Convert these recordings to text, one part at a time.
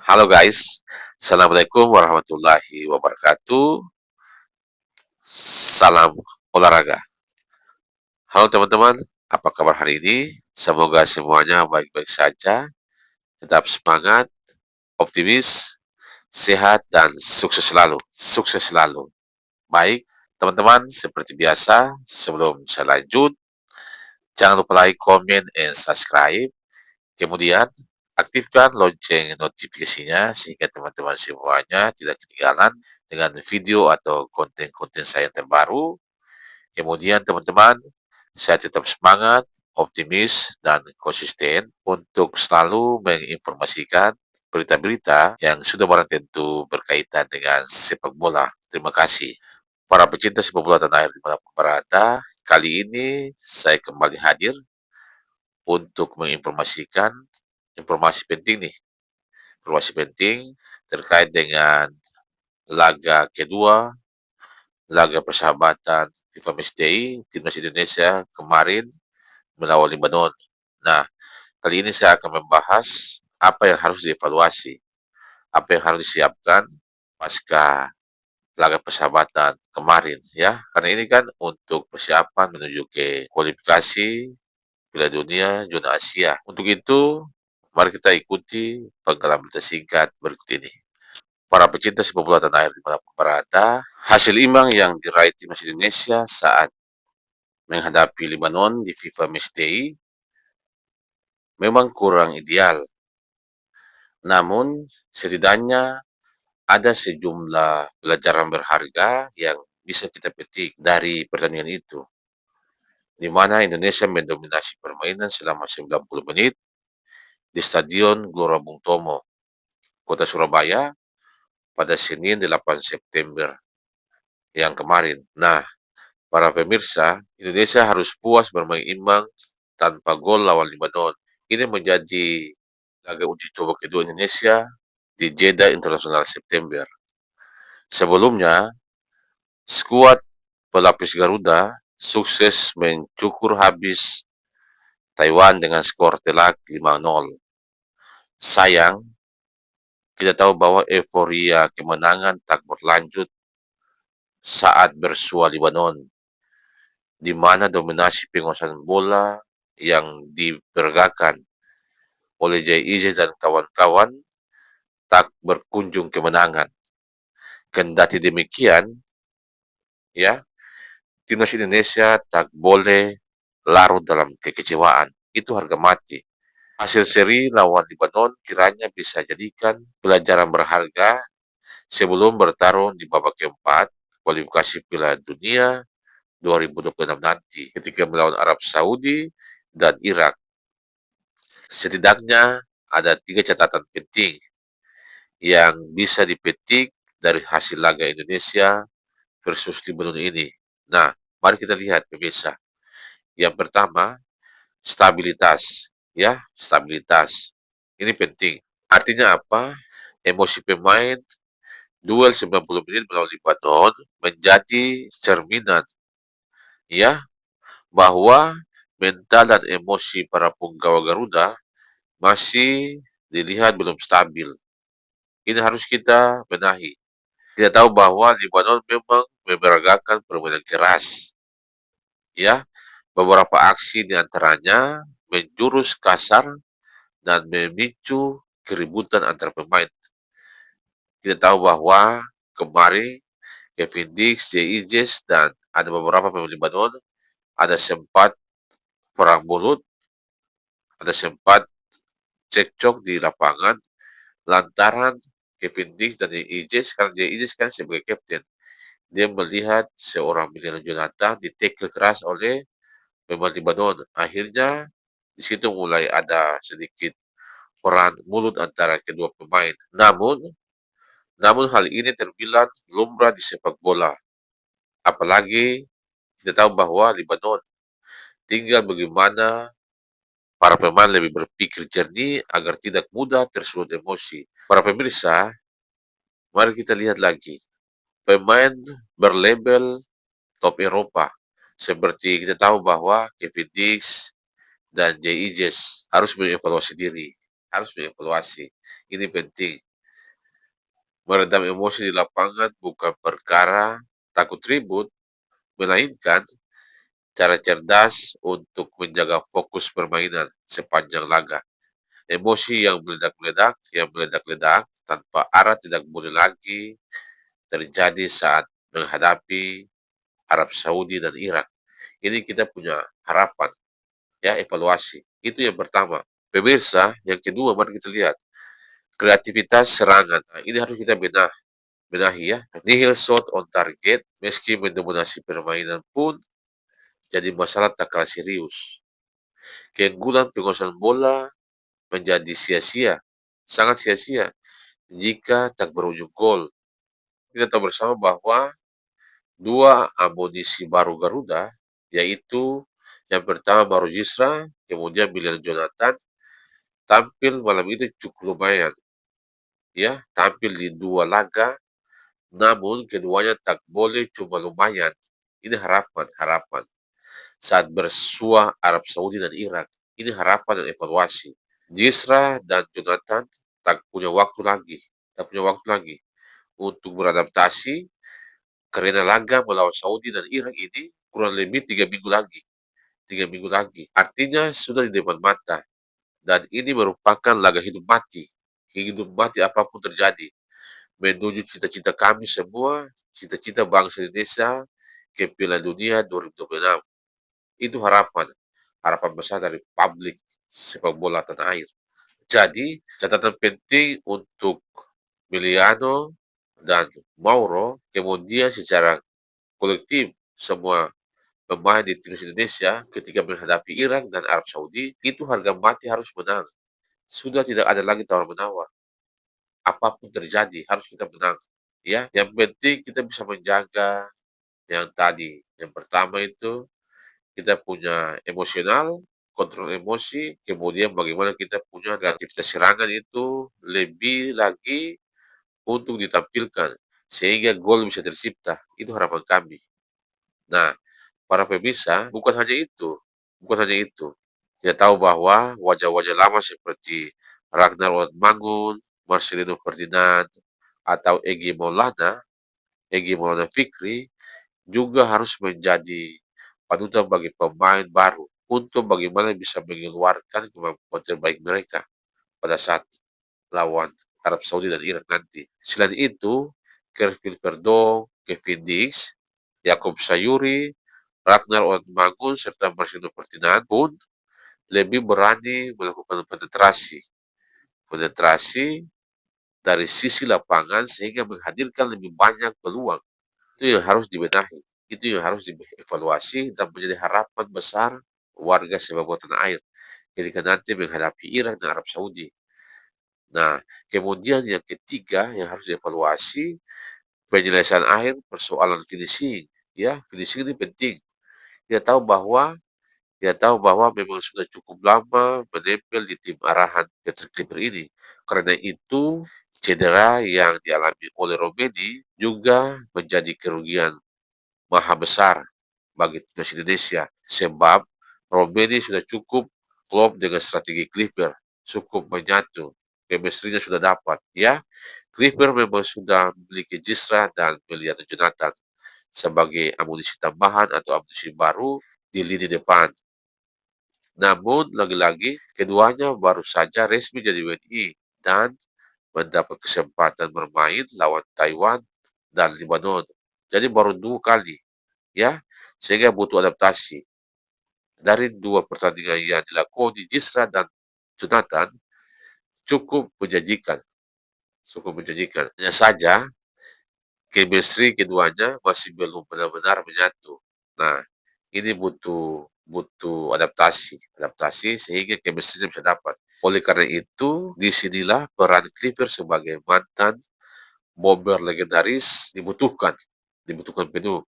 Halo guys, Assalamualaikum warahmatullahi wabarakatuh. Salam olahraga. Halo teman-teman, apa kabar hari ini? Semoga semuanya baik-baik saja, tetap semangat, optimis, sehat, dan sukses selalu. Sukses selalu. Baik, teman-teman, seperti biasa, sebelum saya lanjut, jangan lupa like, comment, and subscribe. Kemudian, aktifkan lonceng notifikasinya sehingga teman-teman semuanya tidak ketinggalan dengan video atau konten-konten saya yang terbaru. Kemudian teman-teman, saya tetap semangat, optimis, dan konsisten untuk selalu menginformasikan berita-berita yang sudah barang tentu berkaitan dengan sepak bola. Terima kasih. Para pecinta sepak bola tanah air dimanapun berada, kali ini saya kembali hadir untuk menginformasikan informasi penting nih, informasi penting terkait dengan laga kedua, laga persahabatan FIFA Matchday Timnas Indonesia kemarin melawan Lebanon. Nah, kali ini saya akan membahas apa yang harus dievaluasi, apa yang harus disiapkan pasca laga persahabatan kemarin ya. Karena ini kan untuk persiapan menuju ke kualifikasi Piala Dunia Zona Asia. Untuk itu, mari kita ikuti penggalan berita singkat berikut ini. Para pecinta sepak bola tanah air dimanapun berada, hasil imbang yang diraih timnas Indonesia saat menghadapi Lebanon di FIFA Matchday memang kurang ideal. Namun, setidaknya ada sejumlah pelajaran berharga yang bisa kita petik dari pertandingan itu, di mana Indonesia mendominasi permainan selama 90 menit di Stadion Gelora Bung Tomo, Kota Surabaya, pada Senin 8 September yang kemarin. Nah, para pemirsa, Indonesia harus puas bermain imbang tanpa gol lawan Lebanon. Ini menjadi laga uji coba kedua Indonesia di Jeddah Internasional September. Sebelumnya, skuad pelapis Garuda sukses mencukur habis Taiwan dengan skor telak 5-0. Sayang, kita tahu bahwa euforia kemenangan tak berlanjut saat bersua Lebanon, di mana dominasi penguasaan bola yang diperagakan oleh Jay Isis dan kawan-kawan tak berkunjung kemenangan. Kendati demikian, ya, timnas Indonesia tak boleh larut dalam kekecewaan. Itu harga mati. Hasil seri lawan Lebanon kiranya bisa jadikan pelajaran berharga sebelum bertarung di babak keempat kualifikasi Piala Dunia 2026 nanti ketika melawan Arab Saudi dan Irak. Setidaknya ada 3 catatan penting yang bisa dipetik dari hasil laga Indonesia versus Lebanon ini. Nah, mari kita lihat pemirsa. Yang pertama, stabilitas. Ya, stabilitas. Ini penting. Artinya apa? Emosi pemain duel 90 menit melawan Lebanon menjadi cerminan ya bahwa mental dan emosi para punggawa Garuda masih dilihat belum stabil. Ini harus kita benahi. Kita tahu bahwa Lebanon memang memeragakan permainan keras. Ya, beberapa aksi diantaranya menjurus kasar dan memicu keributan antar pemain. Kita tahu bahwa kemarin Kevin Dix, Jay Ijes, dan ada beberapa pemain Lebanon ada sempat perang mulut, ada sempat cekcok di lapangan lantaran Kevin Dix dan Jay Ijes, karena Jay Ijes kan sebagai kapten, dia melihat seorang Emiliano Jonathan ditekel keras oleh pemain Lebanon. Akhirnya di situ mulai ada sedikit perang mulut antara kedua pemain. Namun hal ini terbilang lumrah di sepak bola. Apalagi kita tahu bahwa Lebanon tinggal bagaimana para pemain lebih berpikir jernih agar tidak mudah tersulut emosi. Para pemirsa, mari kita lihat lagi. Pemain berlabel top Eropa. Seperti kita tahu bahwa Kevin Dix dan Jay Ijes harus mengevaluasi diri. Harus mengevaluasi. Ini penting. Meredam emosi di lapangan bukan perkara takut ribut, melainkan cara cerdas untuk menjaga fokus permainan sepanjang laga. Emosi yang meledak-ledak tanpa arah tidak boleh lagi terjadi saat menghadapi Arab Saudi dan Irak. Ini kita punya harapan, ya, evaluasi. Itu yang pertama. Pemirsa, yang kedua mari kita lihat kreativitas serangan. Nah, ini harus kita benahi, ya. Nihil shot on target meski mendominasi permainan pun jadi masalah tak kalah serius. Keunggulan penguasaan bola menjadi sia-sia, sangat sia-sia jika tak berujung gol. Kita tahu bersama bahwa dua amunisi baru Garuda, yaitu yang pertama baru Jisra, kemudian William Jonathan, tampil malam itu cukup lumayan. Ya, tampil di dua laga, namun keduanya tak boleh cuma lumayan. Ini harapan. Saat bersuah Arab Saudi dan Irak, ini harapan dan evaluasi. Jisra dan Jonathan tak punya waktu lagi untuk beradaptasi karena laga melawan Saudi dan Irak ini kurang lebih 3 minggu lagi. 3 minggu lagi. Artinya sudah di depan mata. Dan ini merupakan laga hidup mati. Hidup mati apapun terjadi. Menuju cita-cita kami semua, cita-cita bangsa Indonesia ke Piala Dunia 2026. Itu harapan. Harapan besar dari publik sepak bola tanah air. Jadi, catatan penting untuk Miliano dan Mauro, kemudian secara kolektif semua pemain di timnas Indonesia ketika menghadapi Irak dan Arab Saudi, itu harga mati harus menang. Sudah tidak ada lagi tawar-menawar. Apapun terjadi, harus kita menang. Ya, yang penting kita bisa menjaga yang tadi. Yang pertama itu kita punya emosional, kontrol emosi, kemudian bagaimana kita punya kreativitas serangan itu lebih lagi untuk ditampilkan sehingga gol bisa tercipta. Itu harapan kami. Nah, para pemirsa, bukan hanya itu. Kita tahu bahwa wajah-wajah lama seperti Ragnar Mangun, Marcelino Ferdinand, atau Egy Maulana Fikri juga harus menjadi panutan bagi pemain baru untuk bagaimana bisa mengeluarkan kemampuan terbaik mereka pada saat lawan Arab Saudi dan Irak nanti. Selain itu, Kevin Perdong, Kevin Dix, Yakob Sayuri, Ragnar Mangun, serta Marcelino Ferdinand pun lebih berani melakukan penetrasi dari sisi lapangan sehingga menghadirkan lebih banyak peluang. Itu yang harus dibenahi, itu yang harus dievaluasi dan menjadi harapan besar warga sepak bola tanah air ketika nanti menghadapi Irak dan Arab Saudi. Nah, kemudian yang ketiga yang harus dievaluasi penyelesaian akhir persoalan finishing. Ya, finishing ini penting. Kita tahu bahwa memang sudah cukup lama menempel di tim arahan Patrick Clipper ini. Karena itu, cedera yang dialami oleh Romedi juga menjadi kerugian maha besar bagi timnas Indonesia. Sebab Romedi sudah cukup klop dengan strategi Clipper, cukup menyatu. Chemistry-nya sudah dapat, ya. Clipper memang sudah memiliki Jisra dan Meliana Jonathan sebagai amunisi tambahan atau amunisi baru di lini depan. Namun, lagi-lagi, keduanya baru saja resmi jadi WNI dan mendapat kesempatan bermain lawan Taiwan dan Lebanon. Jadi baru 2 kali, ya, sehingga butuh adaptasi. Dari 2 pertandingan yang dilakukan di Jisra dan Jonathan, cukup menjanjikan. Hanya saja, chemistry keduanya masih belum benar-benar menyatu. Nah, ini butuh butuh adaptasi sehingga chemistry bisa dapat. Oleh karena itu, disinilah peran Clipper sebagai mantan bomber legendaris dibutuhkan penuh.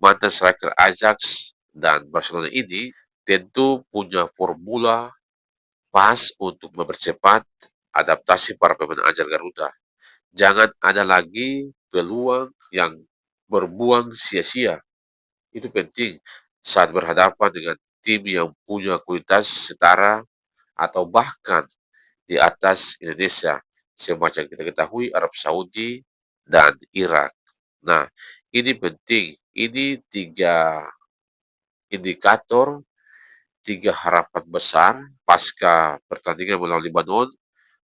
Mantan striker Ajax dan Barcelona ini tentu punya formula pas untuk mempercepat adaptasi para pemain ajar Garuda. Jangan ada lagi peluang yang berbuang sia-sia. Itu penting saat berhadapan dengan tim yang punya kualitas setara atau bahkan di atas Indonesia. Semacam kita ketahui Arab Saudi dan Irak. Nah, ini penting. Ini tiga indikator, tiga harapan besar pasca pertandingan melawan Lebanon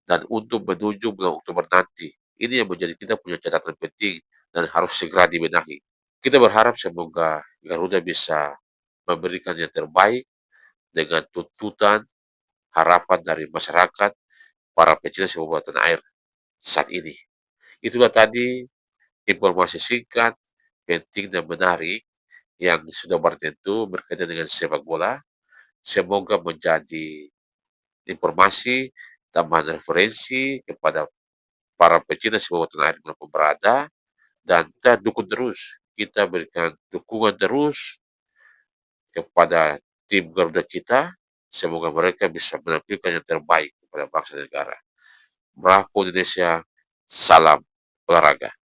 dan untuk menuju bulan Oktober nanti. Ini yang menjadi kita punya catatan penting dan harus segera dibenahi. Kita berharap semoga Garuda bisa memberikan yang terbaik dengan tuntutan harapan dari masyarakat, para pecinta sepak bola tanah air saat ini. Itulah tadi informasi singkat, penting dan menarik yang sudah bertentu berkaitan dengan sepak bola. Semoga menjadi informasi tambahan referensi kepada para pecinta sepak bola tanah air yang berada, dan kita dukung terus. Kita berikan dukungan terus kepada tim Garuda kita. Semoga mereka bisa menampilkan yang terbaik kepada bangsa dan negara. Bravo Indonesia, salam olahraga.